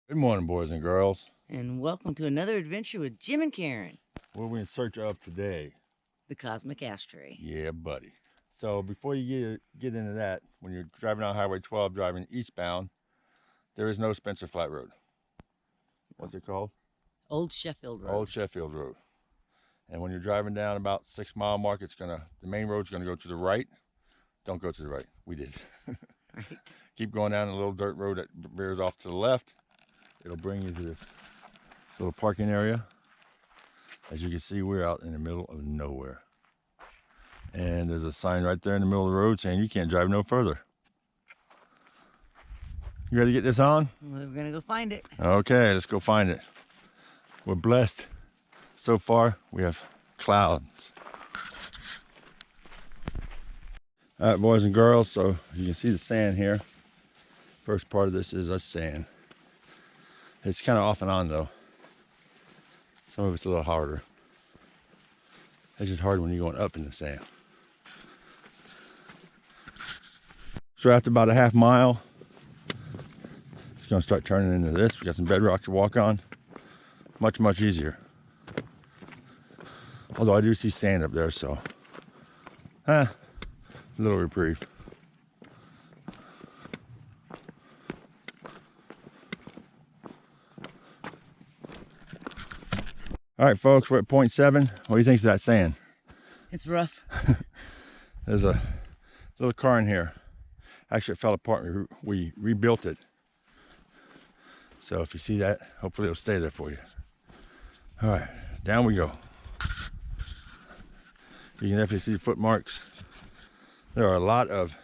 Good morning, boys and girls. And welcome to another adventure with Jim and Karen, What are we in search of today? the Cosmic Ashtray. Yeah, buddy. So before you get into that, when you're driving on Highway 12, driving eastbound, there is no Spencer Flat Road. What's it called? Old Sheffield Road. Old Sheffield Road. And when you're driving down about 6 mile mark, the main road's gonna go to the right. Don't go to the right. We did. Right. Keep going down a little dirt road that veers off to the left. It'll bring you to this little parking area. As you can see, we're out in the middle of nowhere. And there's a sign right there in the middle of the road saying you can't drive no further. You ready to get this on? We're gonna go find it. Okay, let's go find it. We're blessed. So far, we have clouds. All right, boys and girls, so you can see the sand here. First part of this is us sand. It's kind of off and on though. Some of it's a little harder. It's just hard when you're going up in the sand. So after about a half mile, it's gonna start turning into this. We got some bedrock to walk on. Much, much easier. Although I do see sand up there, so a little reprieve. All right, folks, we're at 0.7. What do you think of that sand? It's rough. There's a little cairn here. Actually, it fell apart. We rebuilt it. So if you see that, hopefully it'll stay there for you. All right, down we go. You can definitely see foot marks. There are a lot of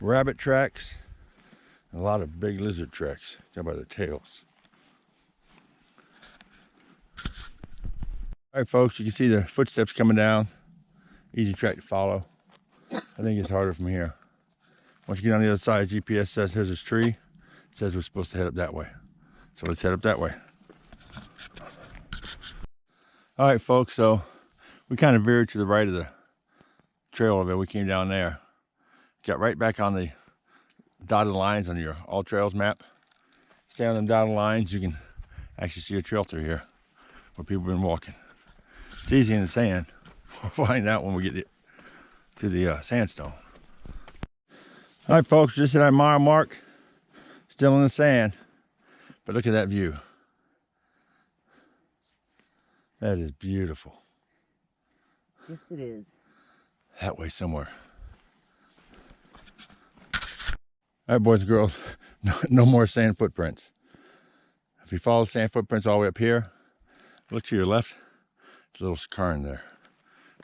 rabbit tracks, and a lot of big lizard tracks down by their tails. All right, folks, you can see the footsteps coming down. Easy track to follow. I think it's harder from here. Once you get on the other side, GPS says here's this tree. It says we're supposed to head up that way. So let's head up that way. All right, folks, so we kind of veered to the right of the trail of it. We came down there. Got right back on the dotted lines on your All Trails map. Stay on them dotted lines, you can actually see a trail through here where people have been walking. It's easy in the sand. We'll find out when we get to the sandstone. All right, folks, just at our mile mark. Still in the sand, but look at that view. That is beautiful. Yes, it is. That way somewhere. All right, boys and girls, no more sand footprints. If you follow the sand footprints all the way up here, look to your left, there's a little cairn there.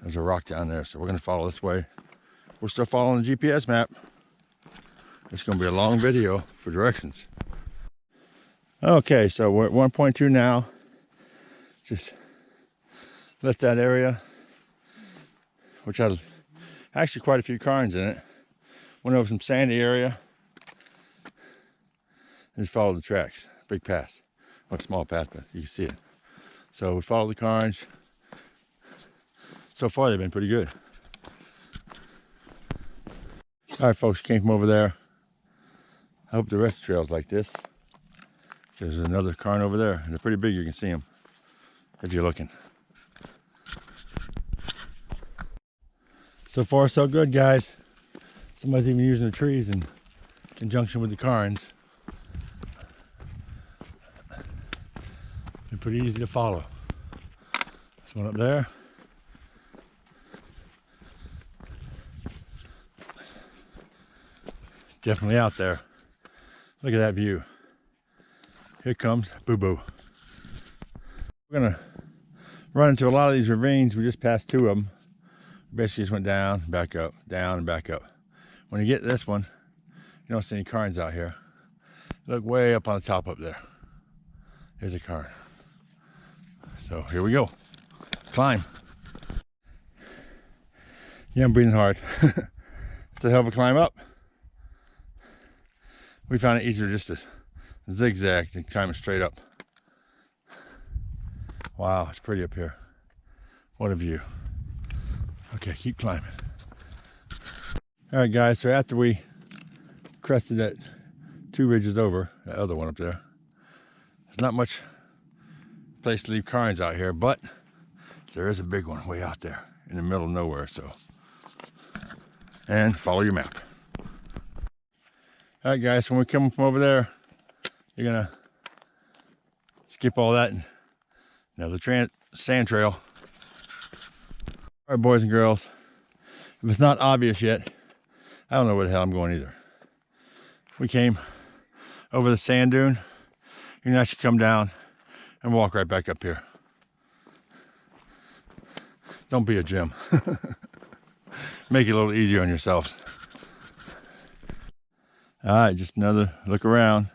There's a rock down there, so we're gonna follow this way. We're still following the GPS map. It's gonna be a long video for directions. Okay, so we're at 1.2 now. Just left that area, which had actually quite a few cairns in it. Went over some sandy area. And just followed the tracks. Big path. Well, small path, but you can see it. So we followed the cairns. So far, they've been pretty good. All right, folks, came from over there. I hope the rest of the trail's like this. There's another cairn over there, and they're pretty big. You can see them if you're looking. So far, so good, guys. Somebody's even using the trees in conjunction with the cairns. Been pretty easy to follow. There's one up there. Definitely out there. Look at that view. Here comes Boo Boo. We're gonna run into a lot of these ravines. We just passed two of them. Basically just went down, back up, down and back up. When you get this one, you don't see any cairns out here. Look way up on the top up there. Here's a cairn. So here we go. Climb. Yeah, I'm breathing hard. It's a hell of a climb up. We found it easier just to zigzag than climb it straight up. Wow, it's pretty up here. What a view. Okay, keep climbing. All right, guys, so after we crested that two ridges over, that other one up there, There's not much place to leave cairns out here, but there is a big one way out there in the middle of nowhere, so. And follow your map. All right, guys, when we come from over there, you're gonna skip all that and another sand trail. All right, boys and girls, if it's not obvious yet, I don't know where the hell I'm going either. We came over the sand dune. You can actually come down and walk right back up here. Don't be a Jim. Make it a little easier on yourselves. All right, just another look around.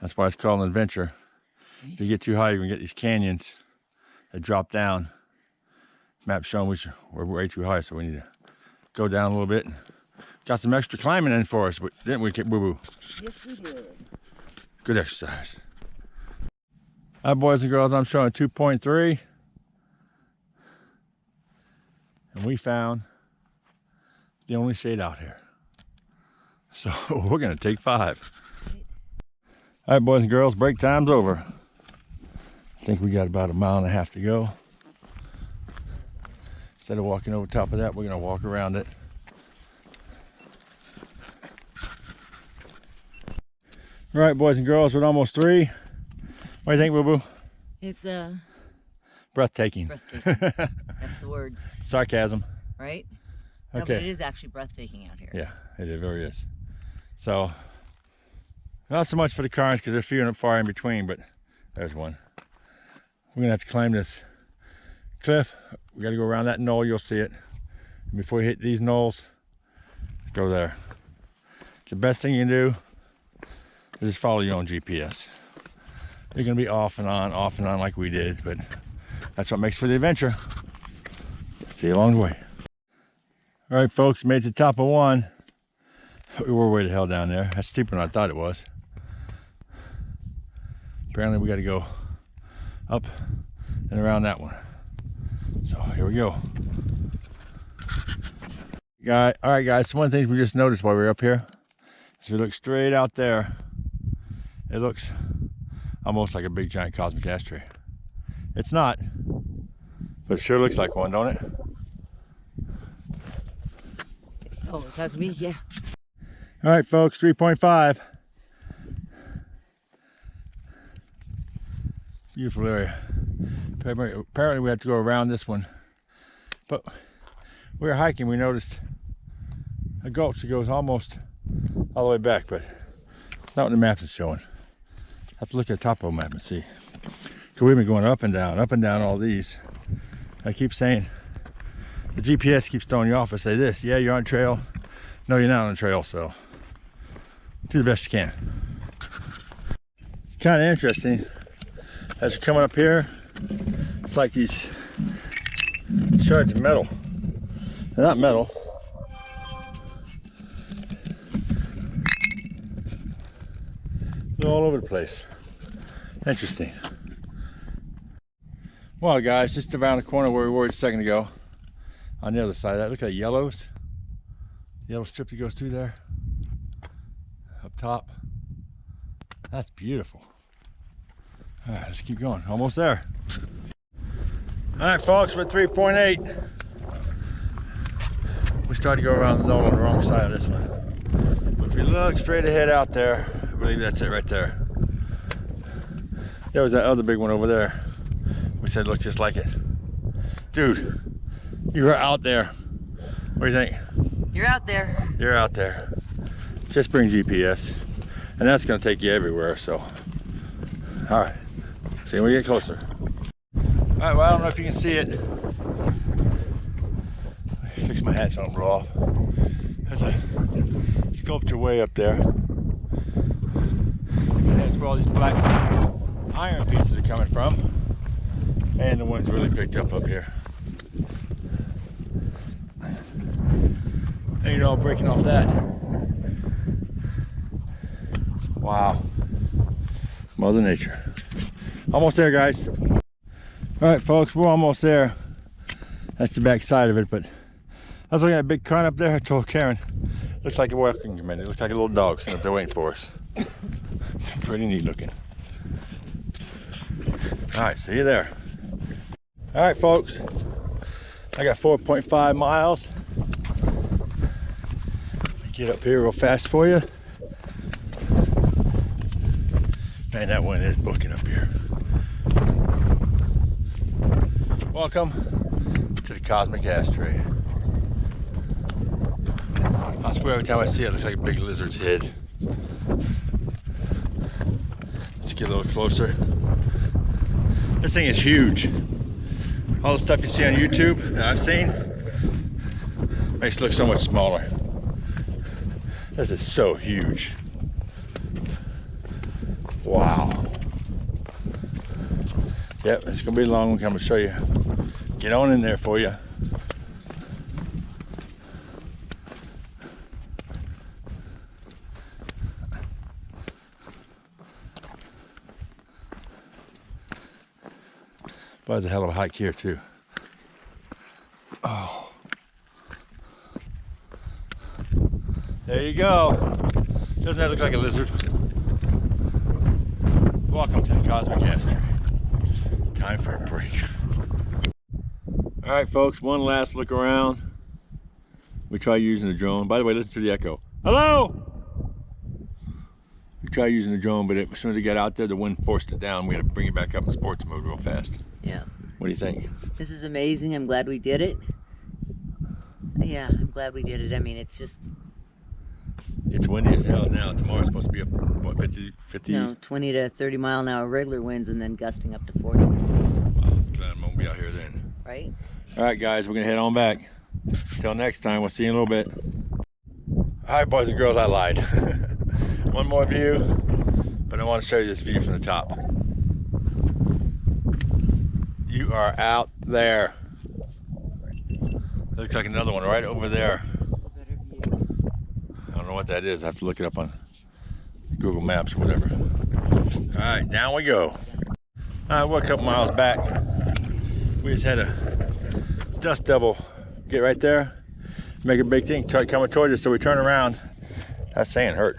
That's why it's called an adventure. If you get too high, you can get these canyons that drop down. Map showing we're way too high, so we need to go down a little bit. Got some extra climbing in for us, didn't we, Boo Boo? Yes, we did. Good exercise. All right, boys and girls, I'm showing 2.3. And we found the only shade out here. So we're gonna take 5. All right, boys and girls, break time's over. I think we got about 1.5 miles to go. Instead of walking over top of that, we're gonna walk around it. All right, boys and girls, we're almost 3. What do you think, Boo Boo? It's Breathtaking. breathtaking. That's the word. Sarcasm. Right? No, Okay. but it is actually breathtaking out here. Yeah, it really is. So, not so much for the cairns because they're few and far in between, but there's one. We're gonna have to climb this cliff. We gotta go around that knoll, you'll see it. And before you hit these knolls, go there. It's the best thing you can do is just follow your own GPS. You're gonna be off and on like we did, but that's what makes for the adventure. See you along the way. All right, folks, made it to the top of one. We were way the hell down there. That's steeper than I thought it was. Apparently we got to go up and around that one. So here we go. All right, guys. So one of the things we just noticed while we were up here is if we look straight out there, it looks almost like a big giant cosmic ashtray. It's not, but it sure looks like one, don't it? Oh, talk to me? Yeah. All right, folks, 3.5. Beautiful area. Apparently we have to go around this one. But we were hiking, we noticed a gulch that goes almost all the way back, but it's not what the map is showing. Have to look at the topo map and see. Because we've been going up and down all these. I keep saying, the GPS keeps throwing you off and say this, yeah, you're on trail. No, you're not on trail, so do the best you can. It's kind of interesting. As you're coming up here, it's like these shards of metal. They're not metal. They're all over the place. Interesting. Well, guys, just around the corner where we were a second ago, on the other side of that, look at the yellows. The yellow strip that goes through there, up top. That's beautiful. All right, let's keep going. Almost there. All right, folks, we're at 3.8. We started to go around the knoll on the wrong side of this one. But if you look straight ahead out there, I believe that's it right there. There was that other big one over there. We said it looked just like it. Dude, you were out there. What do you think? You're out there. You're out there. Just bring GPS. And that's gonna take you everywhere, so. All right, see when we get closer. All right, well, I don't know if you can see it. Fix my hat so I don't blow off. There's a sculpture way up there. And that's where all these black iron pieces are coming from. And the one's really picked up here. And you know, breaking off that. Wow. Mother Nature. Almost there, guys. All right, folks, we're almost there. That's the back side of it, but I was looking at a big cairn up there. I told Karen, looks like a welcoming committee. It looks like a little dog sitting up there waiting for us. Pretty neat looking. All right, see you there. All right, folks. I got 4.5 miles. Get up here real fast for you. Man, that wind is booking up here. Welcome to the Cosmic Ashtray. I swear every time I see it, it looks like a big lizard's head. Let's get a little closer. This thing is huge. All the stuff you see on YouTube that I've seen makes it look so much smaller. This is so huge. Wow. Yep, it's gonna be a long one. I'm gonna show you. Get on in there for you. But there's a hell of a hike here too. Oh. There you go. Doesn't that look like a lizard? Welcome to the Cosmic Ashtray. Time for a break. All right, folks, one last look around. We try using the drone. By the way, listen to the echo. Hello! We tried using the drone, but as soon as it got out there, the wind forced it down. We had to bring it back up in sports mode real fast. Yeah. What do you think? This is amazing. I'm glad we did it. Yeah, I'm glad we did it. I mean, it's just... It's windy as hell now. Tomorrow's supposed to be up, what, 50? No, 20 to 30 mile an hour regular winds and then gusting up to 40. Wow, glad I won't be out here then. Right? All right, guys, we're gonna head on back. Until next time, we'll see you in a little bit. All right, boys and girls, I lied. One more view, but I want to show you this view from the top. You are out there. Looks like another one right over there. I don't know what that is. I have to look it up on Google Maps or whatever. All right, down we go. All right, we're a couple miles back. We just had a dust devil get right there, make a big thing, start coming towards us, so we turn around. That sand hurt.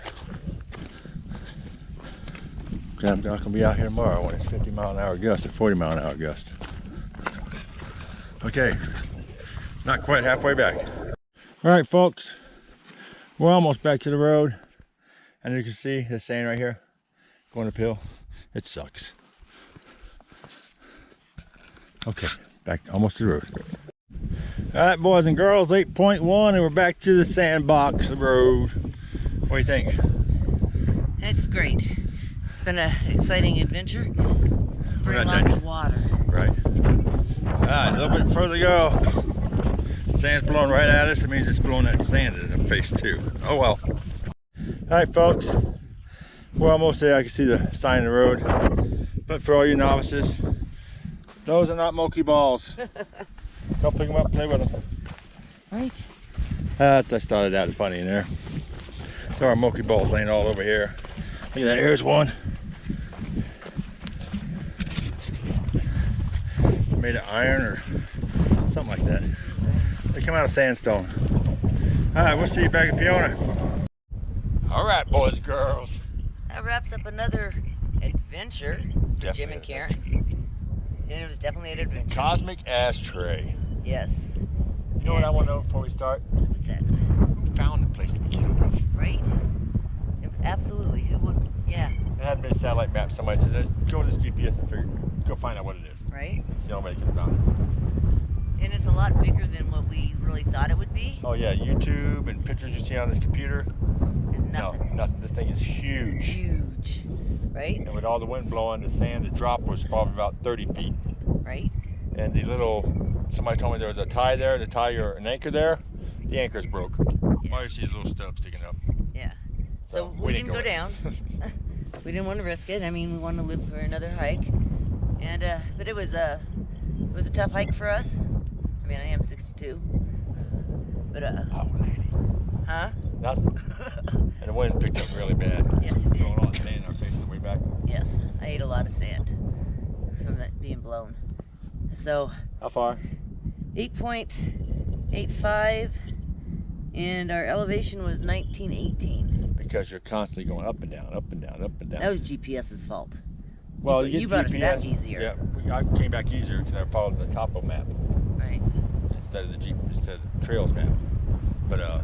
I'm not gonna be out here tomorrow when it's 50 mile an hour gust or 40 mile an hour gust. Okay, not quite halfway back. All right, folks, we're almost back to the road. And you can see the sand right here going uphill. It sucks. Okay, back almost to the road. All right, boys and girls, 8.1, and we're back to the sandbox road. What do you think? It's great. It's been an exciting adventure. Bring lots of water. Right. All right, a little bit further to go. Sand's blowing right at us. It means it's blowing that sand in the face too. Oh well. All right, folks. We're almost there. I can see the sign of the road. But for all you novices, those are not mokee balls. Don't pick them up and play with them. Right. I started out funny in there. There are mokee balls laying all over here. Look at that, here's one. Made of iron or something like that. They come out of sandstone. All right, we'll see you back in Fiona. All right, boys and girls. That wraps up another adventure for Jim and Karen. And it was definitely an adventure. Cosmic Ashtray. Yes. You know what I want to know before we start? What's that? Who found the place to begin with? Right? Absolutely. Who would? Yeah. It had been a satellite map. Somebody says, go to this GPS and go find out what it is. Right? So nobody could have found it. And it's a lot bigger than what we really thought it would be. Oh yeah, YouTube and pictures you see on the computer. Is nothing. No, nothing. This thing is huge. Huge. Right? And with all the wind blowing, the sand, the drop was probably about 30 feet. Right? And the little, somebody told me there was a tie there, to tie an anchor there. The anchor's broke. Yeah. All you see is a little stub sticking up. Yeah. So we didn't go down. We didn't want to risk it. I mean, we wanted to live for another hike. And but it was a tough hike for us. I mean, I am 62. But Oh, lady. huh? Nothing. And the wind picked up really bad. Yes, it did. Blowing all the sand in our face on the way back. Yes, I ate a lot of sand from that being blown. So How far? 8.85, and our elevation was 1918. Because you're constantly going up and down, up and down, up and down. That was GPS's fault. Well, you brought us back easier. Yeah, I came back easier because I followed the topo map Right. instead of the trails map. But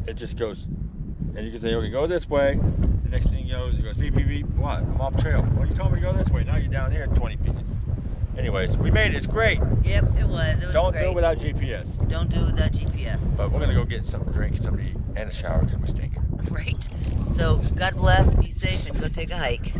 it just goes, and you can say, okay, go this way. The next thing you know, it goes beep beep beep. What? I'm off trail. Well, you told me to go this way. Now you're down here 20 feet. Anyways, we made it. It's great. Yep, it was. It was Don't great. do it without GPS. Don't do it without GPS. But we're gonna go get something to drink, something to eat, and a shower because we stink. Right. So God bless. Be safe and go take a hike.